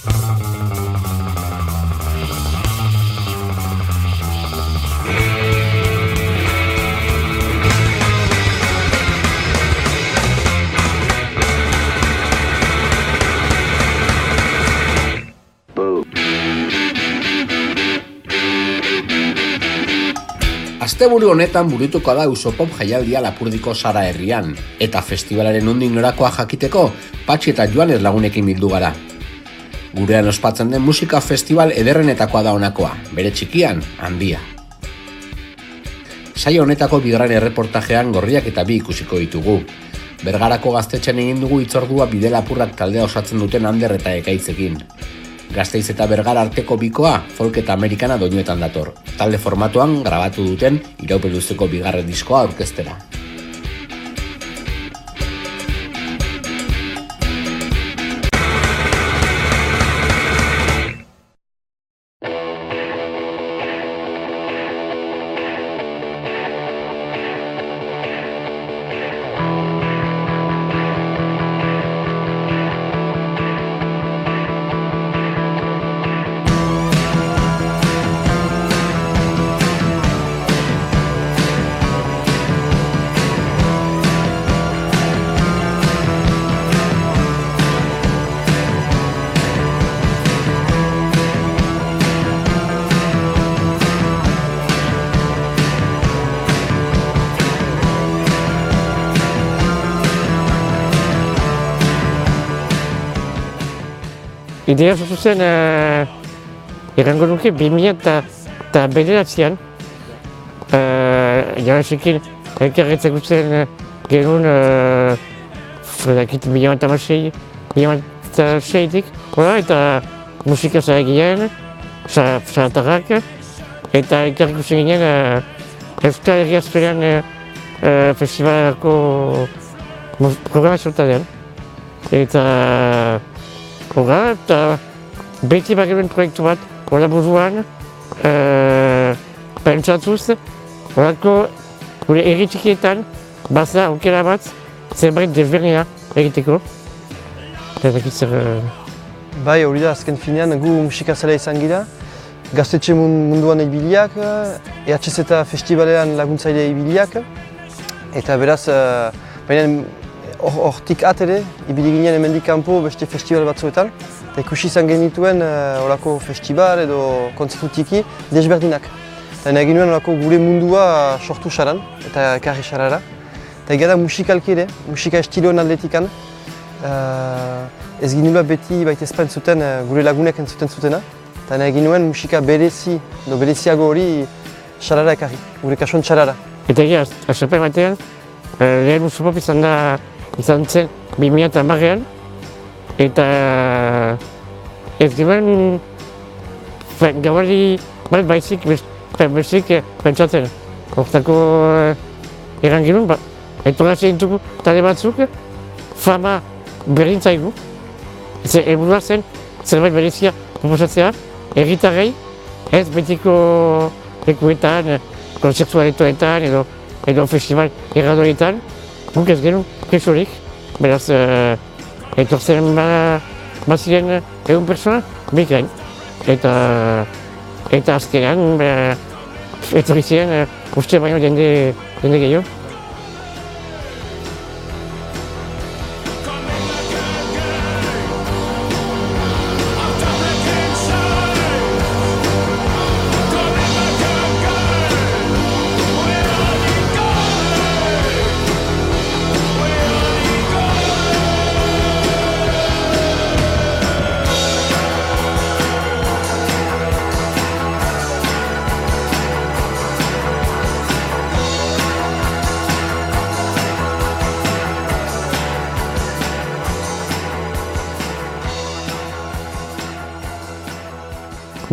Asteburu honetan burutuko da Usopop jaialdia Lapurdiko Sara herrian, eta festivalaren nondik norakoa jakiteko Patxi eta Joanes lagunekin bildu gara. Gurean ospatzen den musika festival ederrenetakoa da honakoa, bere txikian, handia. Saio honetako bigarren erreportajean gorriak eta bi ikusiko ditugu. Bergarako gaztetxean egin dugu hitzordua Bide Lapurrak taldea osatzen duten Ander eta Ekaitzekin. Gasteiz eta Bergara arteko bikoa folk eta amerikana doinuetan dator. Talde formatuan grabatu duten iraupen luzeko bigarren diskoa aurkeztera. Idea sortu zen, erango nuke 2009an, jarasekin elkarretzak zen genuen, fredakit 2006-dik, eta musika zaregian, zaratarrak, eta elkarrik usen ginen Euskal Herria Azperean festivalako programa sortadean. Eta beti bagaren proiektu bat, hola buruan, pentsatuz, horako gure erritxikietan, baza aukera bat, zerbait desberdina egiteko. Bai, hori da, azken finean, gu musikazalea izan gira, gaztetxe munduan ibiliak, EHZ eta festivalean laguntzaile ibiliak, eta beraz, baina hortik ere, ibili ginen hemendik kanpo beste festival batzuetan, eta ikusi izan genituen horako festival edo kontzertu tiki desberdinak. Eta egin nuen horako gure mundua sortu saran, eta ekarri sarara. Eta egia da musikalki ere, musika estiloen atletikan. Ez ginula beti baita ezpa entzuten, gure lagunek entzuten zutena. Eta egin nuen musika berezi, edo bereziago hori sarara ekarri, gure kasuan sarara. Eta egia, aserpen batean, lehen Usopop izan zen 2010an, eta ez ginen gauari bat baizik pentsatzen. Hortako eran ginen, etorra zeintuko talde batzuk, fama berdin zaigu. Helburua zen zerbait berezia proposatzea, herritarrei, ez betiko lekuetan, kontzertu aretoetan edo festival erradoetan, guk ez genuen presorik, beraz etortzen baziren 100 persona, bikain. Eta azkenean etorri ziren uste baino jende gehiago.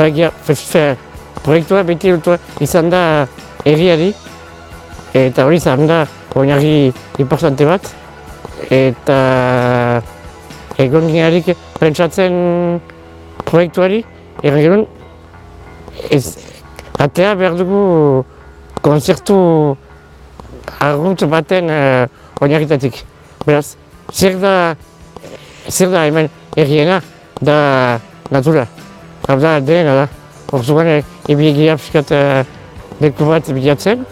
Baina, proiektua beti izan da herriari, eta hori izan da oinarri importante bat, eta egon ginearik pentsatzen proiektuari, erran genuen, atea behar dugu konzertu argunt baten oinarritatik. Beraz, zer da hemen herriena, da natura. Hau da, dena da. Orduan, ibilegia pixkat leku bat bilatzen,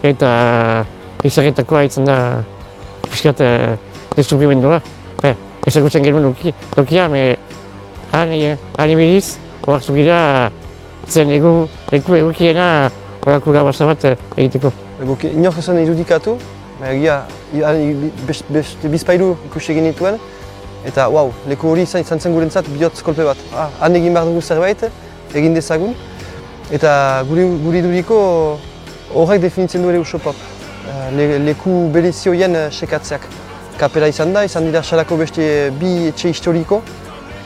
eta izarretakoa izan da pixkat desubrimendua. Ezagutzen genuen tokia, han ibiliz, oartu gira zen leku egokiena horako gabaza bat egiteko. Inork esan irudikatu, egia bizpailu ikusi genituen, eta leku hori izan zen gurentzat bihotz kolpe bat. Han egin behar dugu zerbait, egin dezagun, eta guri duriko horrek definitzen du ere Usopop. Leku berezioien sekatzeak. Kapela izan dira salako beste bi etxe historiko,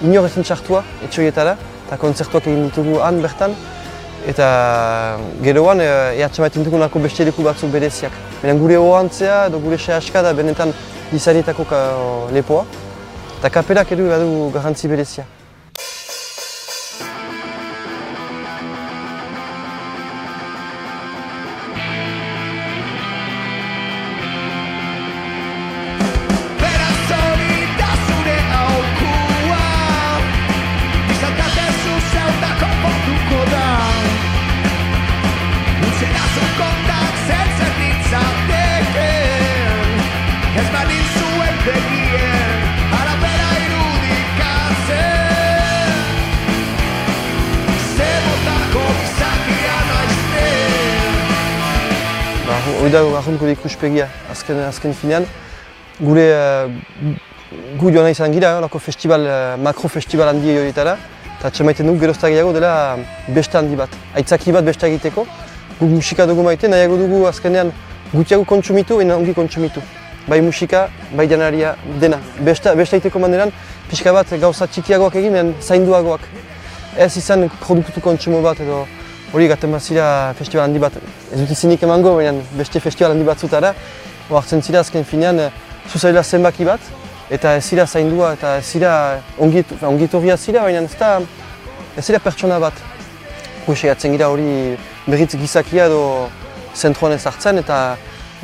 inor ezen txartua etxe horietara, eta kontzertuak egin ditugu han bertan, eta geroan ehatxamaiten dugunako beste leku batzuk bereziak. Baina gure ohantzea edo gure sehaska da benetan dizairetako lepoa, eta kapelak edo badu garrantzi berezia. Hori da arruntko ikuspegia azken finean. Gu joan izan gira, makro-festival handi horietara, eta txamaiten dugu gerozta gehiago dela beste handi bat, aitzaki bat beste egiteko. Gu musika dugu maite, nahiago dugu azkenean gutiago kontsumitu, baina ongi kontsumitu. Bai musika, bai janaria, dena. Beste egiteko manderan, pixka bat gauza txikiagoak egin, baina zainduagoak. Ez izan produktu kontsumo bat edo hori gaten bazira festival handi bat. Ez dut izinik emango, baina beste festival handi batzutara. Hartzen zira azken finean, zuzaila zenbaki bat, eta ez zira zaindua, eta ez zira ongitorria zira, baina ez zira pertsona bat. Egatzen gira hori berriz gizakia edo zentroan ez hartzen, eta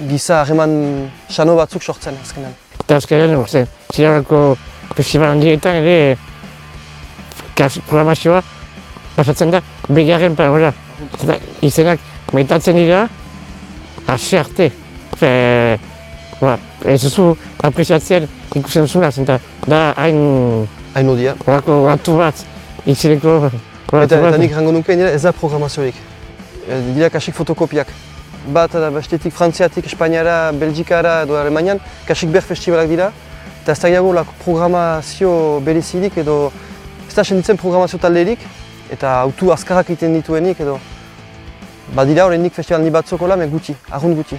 giza harreman xano batzuk sortzen azkenean. Eta azkenean, zirarako festival handietan ere programazioa pasatzen da, bigarren parola. Izenak maitatzen dira, hasi arte. Ez duzu apreziatzen ikusten duzuna, da hain odia. Horako ratu bat, izeneko ratu bat. Eta nik rango nuke ez da programaziorik. Dira kasik fotokopiak. Bat bestetik Frantziatik, Espainiara, Belgikara edo Alemanian, kasik ber festivalak dira. Eta ez da gehiago programazio berezirik edo ez da senditzen programazio talderik, eta autu azkarrak egiten dituenik edo badira horrendik festival handi batzokola, guti, arrunt guti.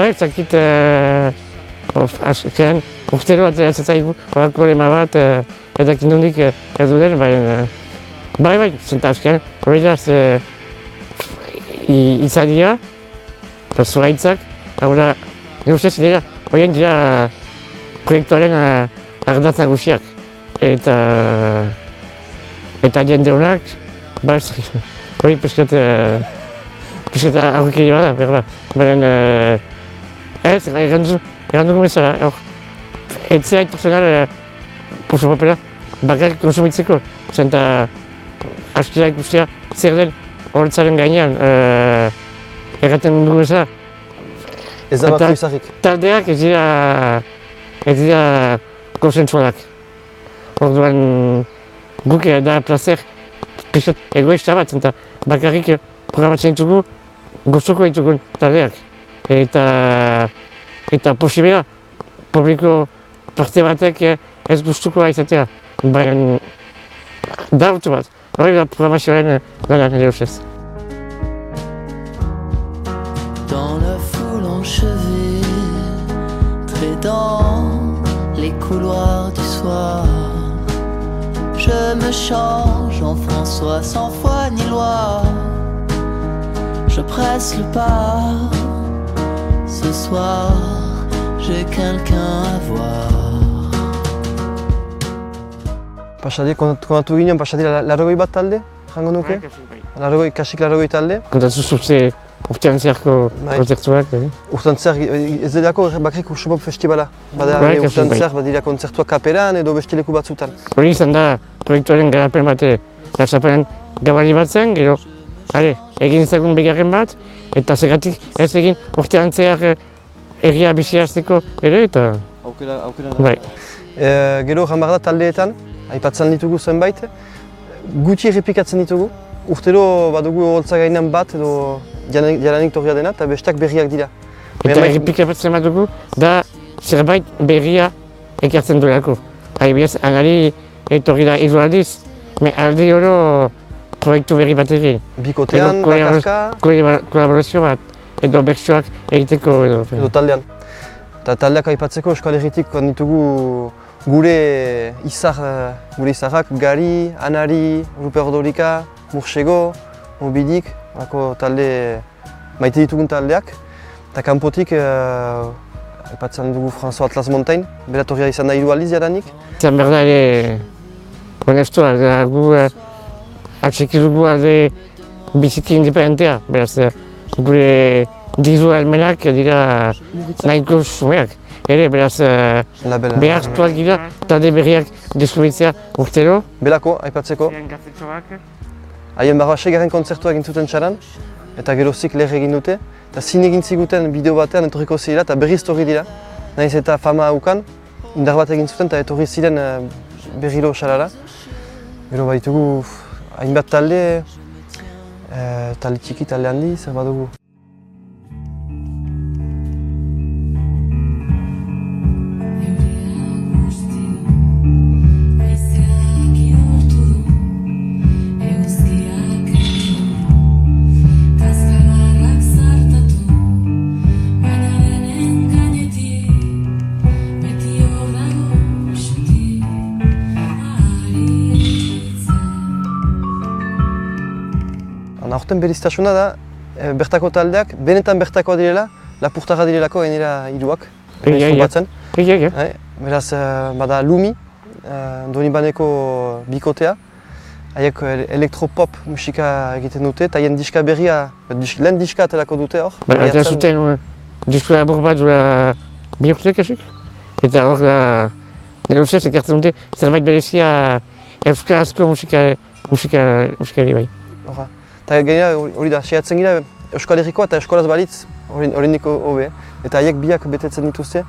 Ez dakit azkenean urtero ateratzen zaigu horako lema bat edakit nondik edu den, baina bai, azkenean hori da izadia eta zuaitzak, hau da, nire ustez dira, horien dira proiektuaren ardatza guziak eta jende honak, hori peskat aurkiri bada, berda, baina ez, erranduko bezala, etzea personal Usopopera bakarrik konsumitzeko, zenta askira ikustea zer den horretzaren gainean erraten dugu bezala. Ez da bat izarrik. Taldeak ez dira konsensualak. Orduan guk da placer egoista bat, zenta bakarrik programatzen ditugu gozoko ditugun taldeak. Eta posibela, publiko parte batek ez gustukoa izatea, baina dautu bat, hori da programazioaren lana nire ustez. Dans la foule enchevée, dans les couloirs du soir, je me change en François sans foi ni loi. Je presse le pas, ce soir j'ai quelqu'un à voir. Pasadi, kontatu ginen, pasadi larogoi bat talde, jango nuke? Kasik larogoi talde. Kontatu zuzte urtean zeharko kontzertuak. Urtean zehar, ez delako bakrik Ursupob festivala. Bada urtean zehar, badira kontzertuak kaperan edo beste leku batzutan. Hori izan da proiektuaren garapen bate, Gartxapenen gabari bat zen, gero, egin ezagun bigarren bat, eta zergatik ez egin urtean zehar egia biziazteko ere, eta... Aukera bai. Gero, jamar da taldeetan, aipatzen ditugu zenbait, gutxi errepikatzen ditugu. Urtero badugu holtza gainan bat edo jalanik torria dena, eta besteak berriak dira. Eta errepikatzen badugu, da zerbait berria ekartzen duelako. Adibidez, anari etorri da hiru aldiz, aldi oro proiektu berri bat egin. Bikotean, bakarka... Kolaborazio bat, edo bertsoak egiteko edo. Edo taldean. Eta taldeak aipatzeko Euskal Herritik ditugu gure izarrak, Gari, Anari, Ruper Ordorika, Mursego, Mobidik, talde maite ditugun taldeak. Eta kanpotik aipatzen dugu François Atlas Montaigne, beratorria izan da hiru aldiz jadanik. Izan behar da ere, honestua, gu atxeki dugu alde biziki independentea, beraz gure diru almenak dira nahiko sumeak. Ere, beraz, behartuak dira, talde berriak distribuitzea urtero. Belako, aipatzeko. Haien barra 6. kontzertua egin zuten txaran, eta gerozik leher egin dute. Eta zin egin ziguten bideo batean etorriko zirela, eta berriz torri dira. Nahiz eta fama haukan, indar bat egin zuten, eta etorri ziren berriro xalara. Gero baditugu hainbat talde, talde txiki, talde handi, zer badugu. Aurten beriztasuna da, bertako taldeak, benetan bertakoa direla, lapurtarra direlako gainera hiruak. Beraz, bada Lumi, Donibaneko bikotea. Haiek elektropop musika egiten dute, eta haien diska berria, lehen diska atelako dute hor. Eta zuten disko labur bat duela bi urte kasik. Eta hor da, nire ustez ekartzen dute zerbait berezia euskarazko musikari bai. Eta gainera hori da, sehatzen gira Euskal Herrikoa eta eskolaz balitz hori niko hobe. Eta haiek biak betetzen dituzte.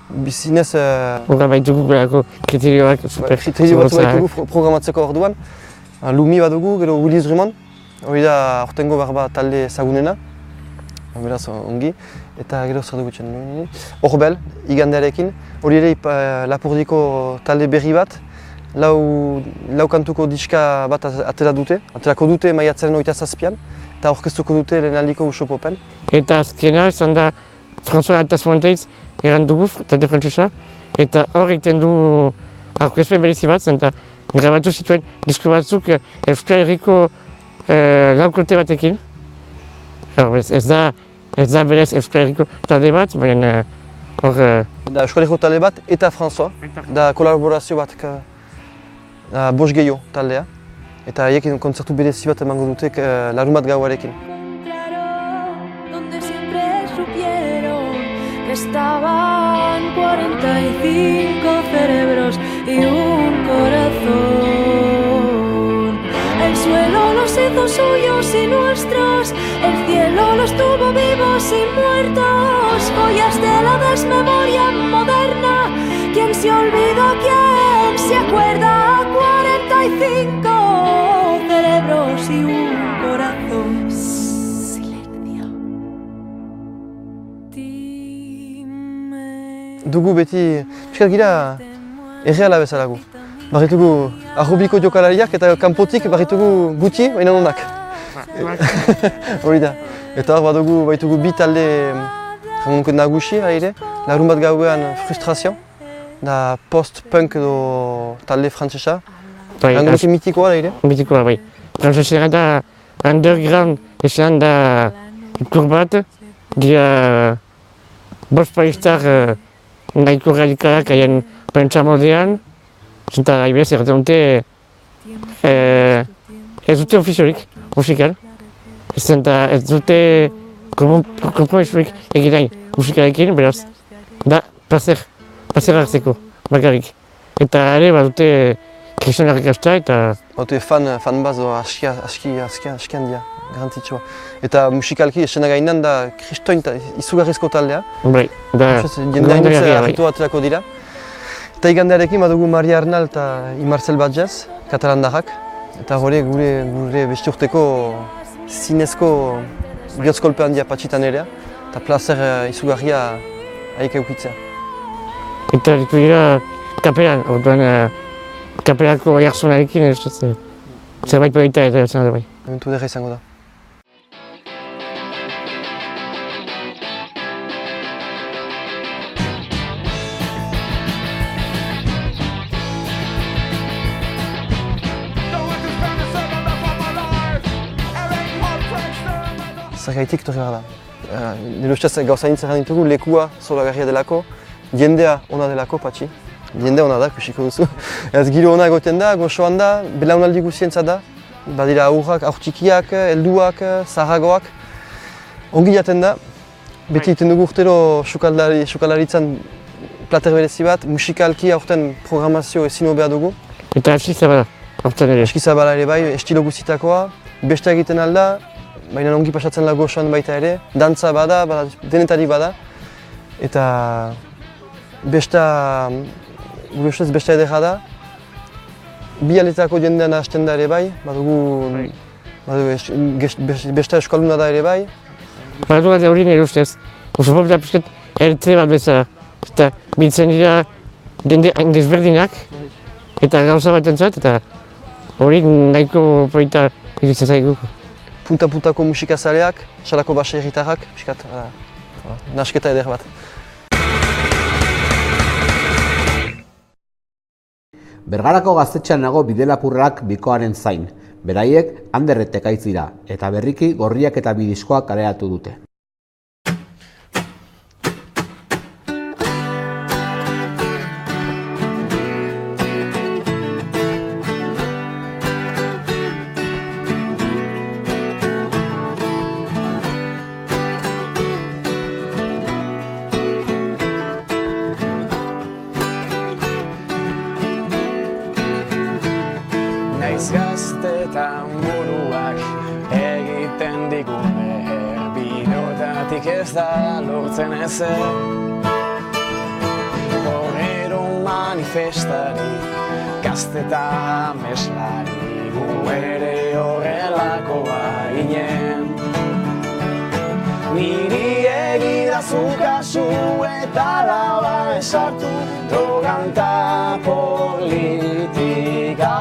Bizinez... Horra baitugu belako kriterioak super. Kriterio batzu baitugu programatzeko orduan. Lumi badugu, gero Willis Drummond. Hori da aurtengo barba talde ezagunena. Beraz ongi. Eta gero zer dugu txen. Horbel, igandearekin. Hori ere Lapurdiko talde berri bat. Lau kantuko diska bat aterako dute maiatzaren 27an, eta orkestuko dute lehenaldiko Ursupopen. Eta azkena izan da François Atlas Montaigne eran dugu, talde frantsesa, eta hor egiten du aurkezpen berezi bat, eta grabatu zituen disko batzuk Euskal Herriko laukote batekin. Ez da berez Euskal Herriko talde bat, baina hor... Da Euskal Herriko talde bat eta François, da kolaborazio bat. Bost gehiago taldea, eta haiekin kontzertu berezi bat emango dute larun bat gauarekin. Estaban 45 cerebros y un corazón. El suelo los hizo suyos y nuestros, el cielo los tuvo vivos y muertos. Joyas de la desmemoria moderna, ¿quién se olvida, quién se acuerda? 45 cerebros y un corazón. Silencio. Dugu beti, piskat gira erreala bezalagu. Barritugu arrobiko jokalariak eta kanpotik barritugu guti, baina onak. Hori da. Eta hor baitugu bi talde nagusi ere, larun bat gauean frustrazio. Da post-punk edo talde frantsesa. Rango nuke mitikoa da ere? Mitikoa, bai. Frantsesera da underground esan da ikur bat, gira bost paistar nahiko radikalak haien pentsamoldean, eta haibez erraten dute ez dute ofiziorik musikal, ez dute kompromisorik egiten musikalekin, beraz, da placer hartzeko, bakarrik. Eta ere, dute kristonarrik hasta eta... Dute fan bazo aski handia, garrantzitsua. Eta musikalki esena gainan da kristoin izugarrizko taldea. Bai, da... Jendea initza hartu atelako dira. Eta igandearekin badugu Maria Arnal eta Marcel Badjaz, katalandarrak. Eta hori gure beste urteko zinezko bihotzkolpe handia patxitan ere. Eta placer izugarria haik eukitzea. Eta ditu dira kapelan, orduan kapelako jarzonarekin zerbait baita eta zen da bai. Ementu derra izango da. Zergaitik torri behar da. Nire ustez gauza nintzen ditugu lekua zoragarria delako, jendea ona delako patxi. Jende ona da, kusiko duzu. Ez giro ona egoten da, goxoan da, belaunaldi guzientza da. Badira aurrak, aurtikiak, helduak, zaharragoak. Ongi jaten da. Beti iten dugu urtero sukalaritzan plater berezi bat, musikalki aurten programazio ezin hobea dugu. Eta aski zabala, aurten ere. Aski zabala ere bai, estilo guztitakoa. Beste egiten alda, baina ongi pasatzen da goxoan baita ere. Dantza bada, denetarik bada. Eta gure ustez besta edera da. Bi aletako jendean hasten da ere bai, badugu besta eskalduna da ere bai. Badu bat hori nire ustez, oso popeta pizket erte bat bezala. Eta biltzen dira desberdinak eta gauza bat entzat, eta hori nahiko polita iritzen zaigu. Punta-puntako musikazaleak, salako basa herritarrak, pixkat nasketa eder bat. Bergarako gaztetxean nago bidelapurrak bikoaren zain. Beraiek Ander eta Ekaitz dira, eta berriki Gorriak eta bi diskoak kaleratu dute. Gaztetan buruak egiten digune bideotatik ez da lortzen ezer. Horrero manifestari, gazteta ameslari, gu ere horrelakoa ginen. Niri egidazu kasu eta laua esartu droganta politika.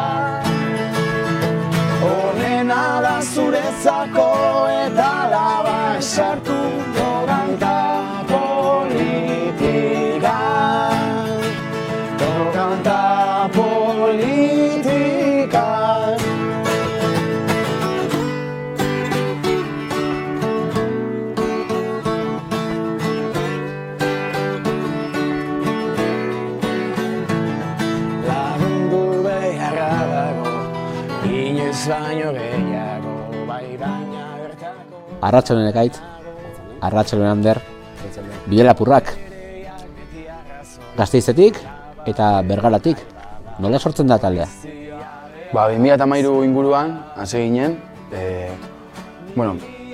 Nada zuretzako eta laba esartu droganta politika. Droganta politika. Lagundu beharra dago, inoiz baino gehiago, bai baina bertako... Arratsaldeon Ekaitz, arratsaldeon Ander, bidelapurrak. Gasteizetik eta Bergaratik, nola sortzen da taldea? 2013 inguruan hasi ginen,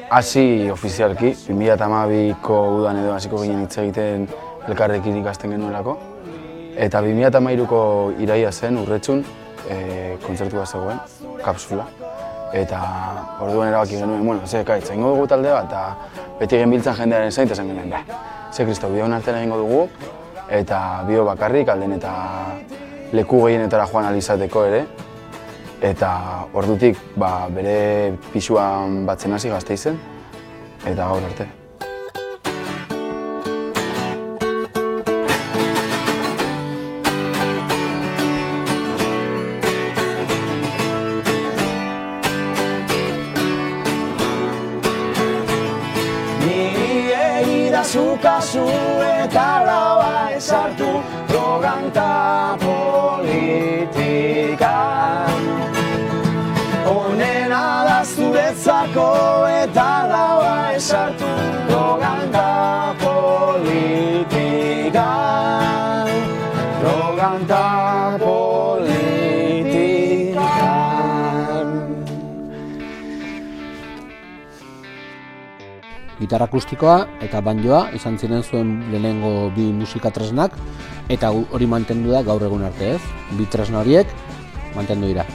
hasi ofizialki, 2012ko udan edo hasiko ginen hitz egiten elkarrekin ikasten genuelako. Eta 2013ko iraia zen Urretxun, kontzertua zegoen, kapsula. Eta orduan erabaki genuen, Ekaitz, egingo dugu talde bat, eta beti genbiltzan jendearen zain, eta zen genuen, ze kristo, bideon artean egingo dugu, eta bideo bakarrik, alden eta leku gehienetara joan alizateko ere. Eta ordutik bere pisuan batzen hasi Gasteizen, eta gaur arte. Kasu sartu, drogan ta politika. Honena da zuretzako eta laua esartu, drogan ta politika. Drogan ta politika. Gitarra akustikoa eta banjoa izan ziren zuen lehenengo bi musika tresnak, eta hori mantendu da gaur egun arte, ez? Bi tresna horiek mantendu dira.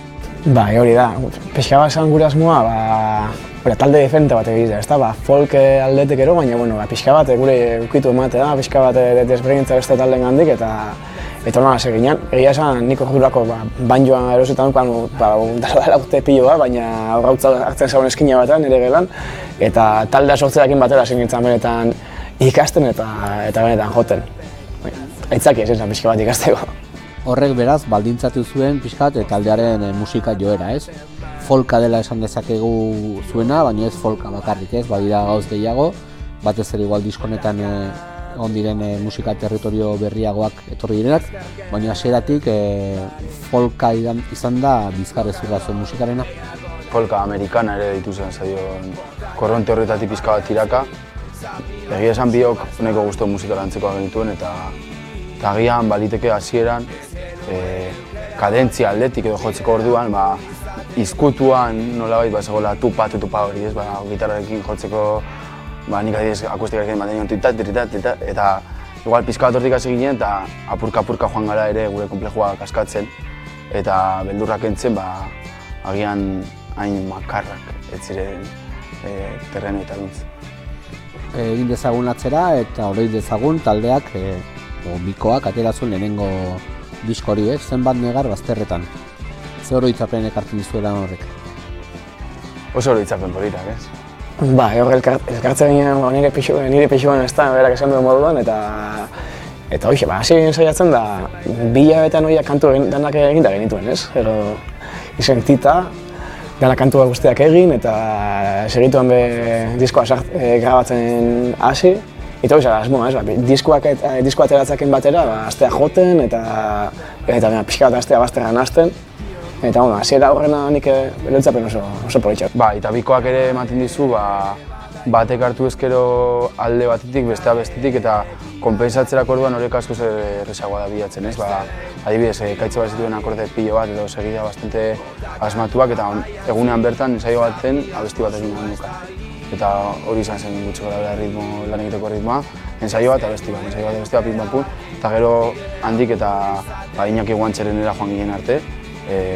Bai, hori da. Pixka bat esan gure asmoa, talde diferente bat egitea, ezta? Folk aldetik ero, baina pixka bat gure ukitu ematea, pixka bat desberdintza beste taldeen gandik, eta hola seginan. Egia esan, niko jodurako banjoa erosetan dukan dala urte pilo baina gautza hartzen zauen eskina batean nire gelan, eta taldea sortzeakin batera segintzen benetan ikasten eta benetan joten. Aitzaki ezen pixka bat ikasteko. Horrek beraz, baldintzatu zuen pixkat taldearen musika joera, ez? Folka dela esan dezakegu zuena, baina ez folka bakarrik, ez? Badira gauz gehiago, batez ere igual diskonetan on diren musika territorio berriagoak etorri direnak, baina hasieratik folka izan da bizkarrezurra zuen musikarena. Folka amerikana ere ditu zen zaion korronte horretatik pizka bat tiraka. Egia esan biok nahiko gustu musikara antzekoa genituen eta agian baliteke hasieran kadentzia aldetik edo jotzeko orduan, izkutuan nolabait zegoela tupa hori, ez? Gitarrarekin jotzeko, nik adibidez akustikarekin batean titat, eta igual pizka bat hortik hasi ginen eta apurka joan gara ere gure konplexua kaskatzen eta beldurrak entzen, agian hain makarrak ez ziren terreno eta bintz. Egin dezagun atzera eta hori dezagun taldeak bikoak atera zuen lehenengo diskori, zenbat negar bazterretan. Ze oroitzapen ekartzen dizuela horrek? Oso oroitzapen politak, ez? Elkartzen ginen nire pixuan ez da, berak esan duen moduan, eta hoxe, hasi saiatzen da, 2 hilabetean horiak kantu danak eginda genituen, ez? Gero izen tita, danak kantua guztiak egin, eta segituan diskoa grabatzen hasi. Eta hori asmoa, ez? Diskoa ateratzaken batera, astea joten, eta pixka bat astea bazterran hasten. Eta hasiera horrena nik beltzapen oso politxak. Eta bikoak ere ematen dizu, batek hartu ezkero alde batetik, bestea bestetik, eta konpensatzerako orduan horrek askoz errezagoa da bilatzen, ez? Adibidez, kaitze bat zituen akorde pilo bat edo segida bastante asmatuak, eta egunean bertan ensaio baten abesti bat egin nuka. Eta hori izan zen gutxi gara lan egiteko ritmoa, ensaio bat abesti bat, pin-pam-pum, eta gero handik eta Iñaki Guantxerenera joan ginen arte,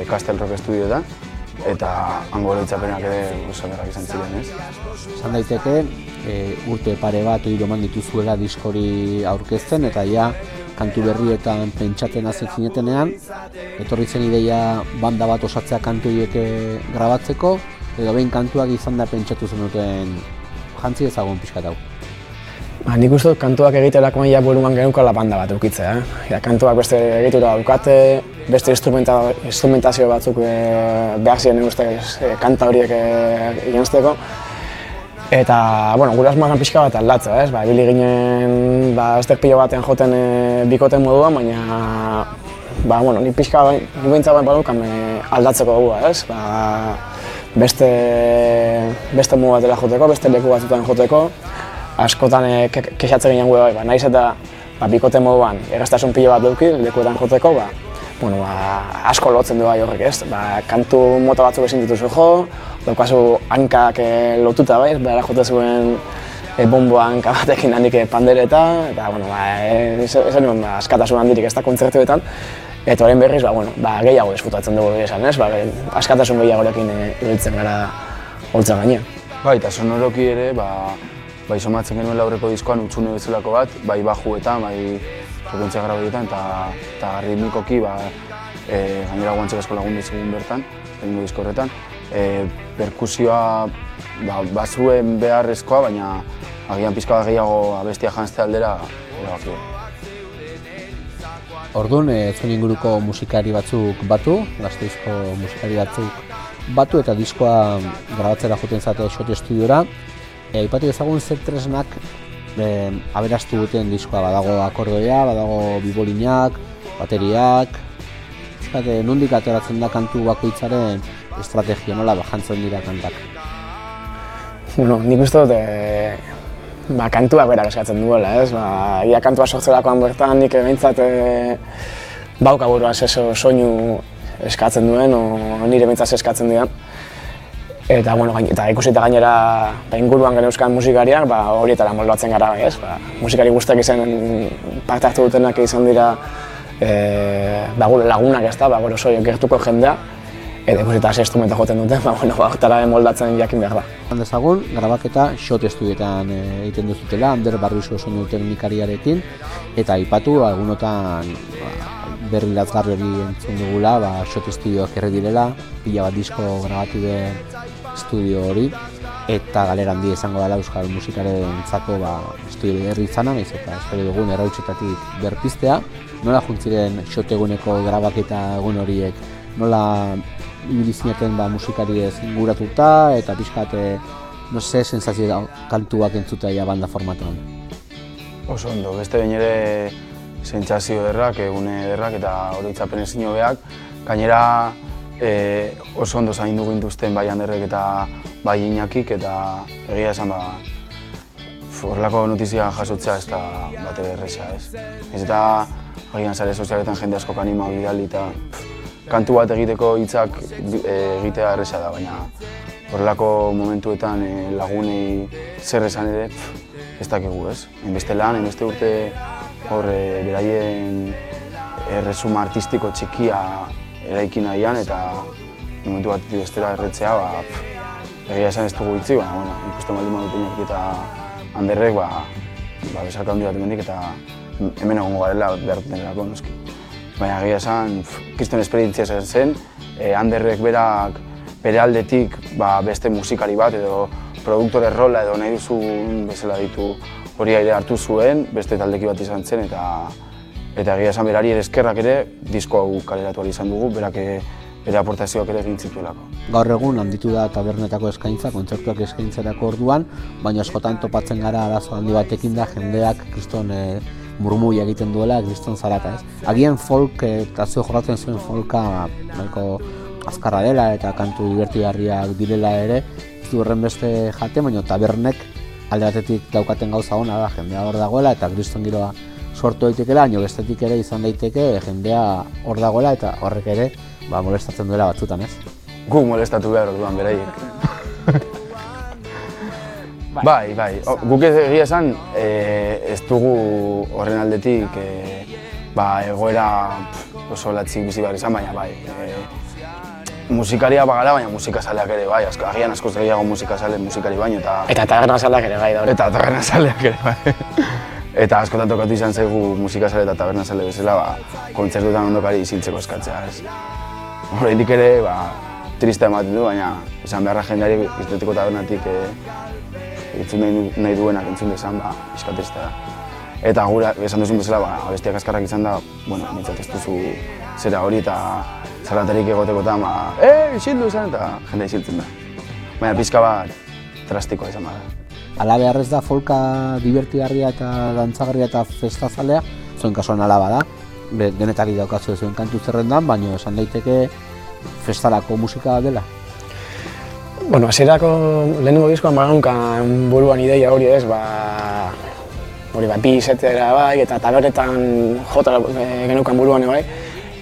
Castle Rock Studioetan, eta hango oroitzapenak ere oso ederrak izan ziren, ez? Esan daiteke, urte pare bat hiru eman dituzuela diskori aurkezten, eta ja kantu berrietan pentsatzen hasi zinetenean, etorri zen ideia banda bat osatzea kantu horiek grabatzeko, edo behin kantuak izan da pentsatu zenuten jantzi ezagun pixkat hau. Nik uste dut kantuak egiterako maila buruan genuela banda bat eukitzea. Kantuak beste egitura daukate, beste instrumentazio batzuk behar ziren kanta horiek eginzteko. Eta, gure asmoa zen pixka bat aldatzea, ez? Ibili ginen beste pilo batean joten bikoten moduan, baina ni pixka bat, nik behintzat badukan aldatzeko dugu, ez? Beste modu batela joteko, beste leku batzutan joteko. Askotan kexatzen ginen gure bai, nahiz eta bikote moduan erraztasun pilo bat duki lekuetan joteko, asko lotzen du bai horrek, ez? Kantu mota batzuk ezin dituzu jo, daukazu hankak lotuta bai, behar jote zuen bombo hanka batekin handik pandereta, eta ez nuen askatasun handirik ez da kontzertuetan. Eta horrein berriz, gehiago disfrutatzen dugu esan, ez? Askatasun gehiagorekin ibiltzen gara holtza gainean. Eta sonoroki ere, somatzen genuen aurreko diskoan utxune bezalako bat, bai bajuetan, bai frekuntzia grabaietan, eta ritmikoki gainera Guantxek asko lagun dizugun bertan, lehenengo disko horretan. Perkusioa bazuen beharrezkoa, baina agian pizka bat gehiago abestia janzte aldera erabaki. Orduan, zuen inguruko musikari batzuk batu, Gasteizko musikari batzuk batu eta diskoa grabatzera joten zate Shot Studiora. Aipatu dezagun zer tresnak aberastu duten diskoa, badago akordoia, badago bibolinak, bateriak, nondik ateratzen da kantu bakoitzaren estrategia, nola jantzen dira kantak? Bueno, nik uste dut kantuak berak eskatzen duela, ez? Ia kantua sortzerakoan bertan nik behintzat bauka buruan soinu eskatzen duen, o nire behintzat eskatzen dian. Eta, bueno, eta ikusita gainera inguruan geneuzkan musikariak, horietara moldatzen gara, ez? Musikari guztiak izan parte hartu dutenak izan dira gure lagunak, ez da, gure oso gertuko jendea. Eta ikusita instrumenta joten duten, hortara moldatzen jakin behar da. Handezagun, grabaketa Shot Estudioetan egiten duzutela, Ander Barruizo soinu teknikariarekin, eta aipatu egunotan berri lazgarri hori entzun dugula, Shot Estudioak erre direla, pila bat disko grabatu den estudio hori, eta galera handi izango dela euskal musikarentzako estudio berri izana, naiz eta espero dugun errautsetatik berpiztea. Nola juntziren Shot eguneko grabaketa egun horiek, nola ibili zineten musikariez inguratuta eta pixkat, sensazio kantuak entzutea banda formatuan? Oso ondo, beste behin ere sentsazio derrak, egune derrak eta oroitzapen ezin hobeak. Gainera oso ondo zaindu gintuzten bai Anderrek eta bai Iñakik eta egia esan horrelako notizia jasotzea ez da batere erresa, ez. Ez eta agian sare sozialetan jende asko anima bidali eta kantu bat egiteko hitzak egitea erresa da, baina horrelako momentuetan lagunei zer esan ere ez dakigu, ez? Hainbeste lan, hainbeste urte hor beraien erresuma artistiko txikia eraiki nahian eta momentu bat bestera erretzea, egia esan ez dugu hitzi, baina ikusten baldin badut eta Anderrek besarka handi bat emendik eta hemen egongo garela behar dutenerako, noski. Baina egia esan, kriston esperientzia zen, Anderrek berak bere aldetik beste musikari bat edo produktore rola edo nahi duzun bezala ditu hori aire hartu zuen, beste taldeki bat izan zen eta egia esan berari ere eskerrak ere disko hau kaleratu ahal izan dugu, berak bere aportazioak ere egin zituelako. Gaur egun handitu da tabernetako eskaintza, kontzertuak eskaintzerako orduan, baina askotan topatzen gara arazo handi batekin da jendeak kriston murmui egiten duela, kriston zarata, ez? Agian folk eta zeu jorratzen zuen folka nahiko azkarra dela eta kantu divertigarriak direla ere, ez du horren beste jate, baina tabernek alde batetik daukaten gauza ona da, jendea hor dagoela eta kriston giroa sortu daitekeela, baina bestetik ere izan daiteke jendea hor dagoela eta horrek ere molestatzen duela batzutan, ez? Gu molestatu behar orduan beraiek. Bai, guk egia esan ez dugu horren aldetik egoera oso latzik bizi behar izan, baina musikaria bagara, baina musikazaleak ere bai, agian askoz gehiago musikari baino eta tabernazaleak ere bai daude. Eta tabernazaleak ere bai. Eta askotan tokatu izan zaigu musikazale eta tabernazale bezala kontzertuetan ondokari isiltzeko eskatzea, ez. Oraindik ere trista ematen du, baina esan beharra jendeari izteteko tabernatik entzun nahi duenak entzun dezan, pixka trista da. Eta gura, esan duzun bezala, abestiak azkarrak izan da, nintzat ez duzu zera hori eta zaratarik egotekotan, isildu izan eta jendea isiltzen da. Baina pixka bat drastikoa izan bada. Ala beharrez da folka divertigarria eta dantzagarria eta festazalea, zuen kasuan ala bada, denetari daukazu zuen kantu zerrendan, baina esan daiteke festarako musika dela. Bueno, hasierako lehenengo diskoan bageunkan buruan ideia hori ez, bi setera bai, eta tabernetan jota geneukan buruan bai,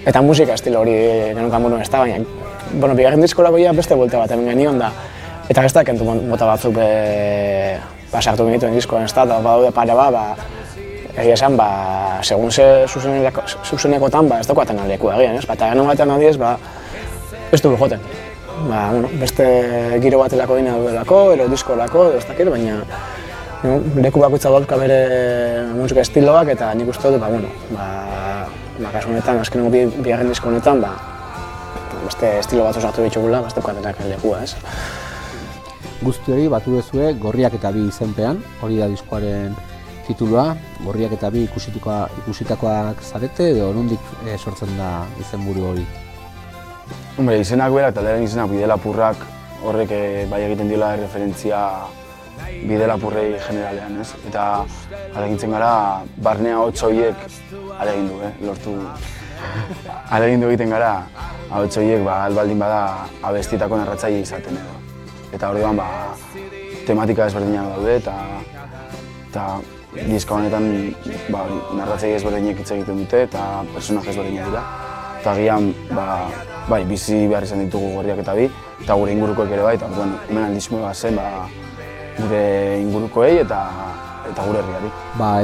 eta musika estilo hori geneukan buruan ez da, baina bigarren diskorako beste buelta bat hemen genion da, eta beste kentu mota batzuk sartu genituen diskoan ez da, eta badaude pare egia esan, segun ze zuzenekotan ez daukaten aldeku egian, ez? Eta genuen batean adiez, ez dugu joten. Beste giro batelako dina duelako, ero diskolako, ez dakit, baina leku bakoitza dauka bere musika estiloak eta nik uste dut, kasu honetan, azkenengo bigarren disko honetan, beste estilo bat osatu ditugula, ez daukatenak lekua, ez? Guzti hori batu duzue Gorriak eta Bi izenpean, hori da diskoaren titulua, Gorriak eta Bi ikusitakoak zarete edo nondik sortzen da izenburu hori? Izenak berak, taldearen izenak Bide Lapurrak horrek bai egiten diola referentzia bide lapurrei generalean, ez? Eta alegintzen gara, barnea hots horiek alegindu, lortu. Alegindu egiten gara, ahots horiek albaldin bada abestietako narratzaile izaten edo. Eta orduan tematika ezberdinak daude eta diska honetan narratzaile ezberdinak hitz egiten dute eta personaje ezberdinak dira. Eta gian, bizi behar izan ditugu Gorriak eta Bi, eta gure ingurukoek ere bai, eta hemen aldizmoa zen gure ingurukoei eta gure herriari.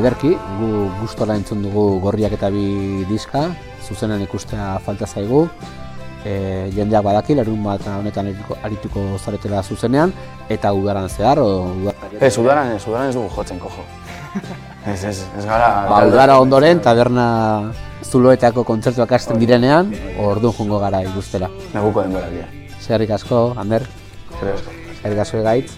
Ederki, gu gustora entzun dugu Gorriak eta Bi diska, zuzenean ikustea falta zaigu. Jendeak badaki, larunbat honetan arituko zaretela zuzenean, eta udaran zehar, udaran ez dugu jotzen, kojo. Ez gara... Udara ondoren, taberna Zuloetako kontzertuak hasten direnean, orduan joango gara ikustera. Neguko denbora dira. Eskerrik asko, Ander. Eskerrik asko. Eskerrik asko, Egaitz.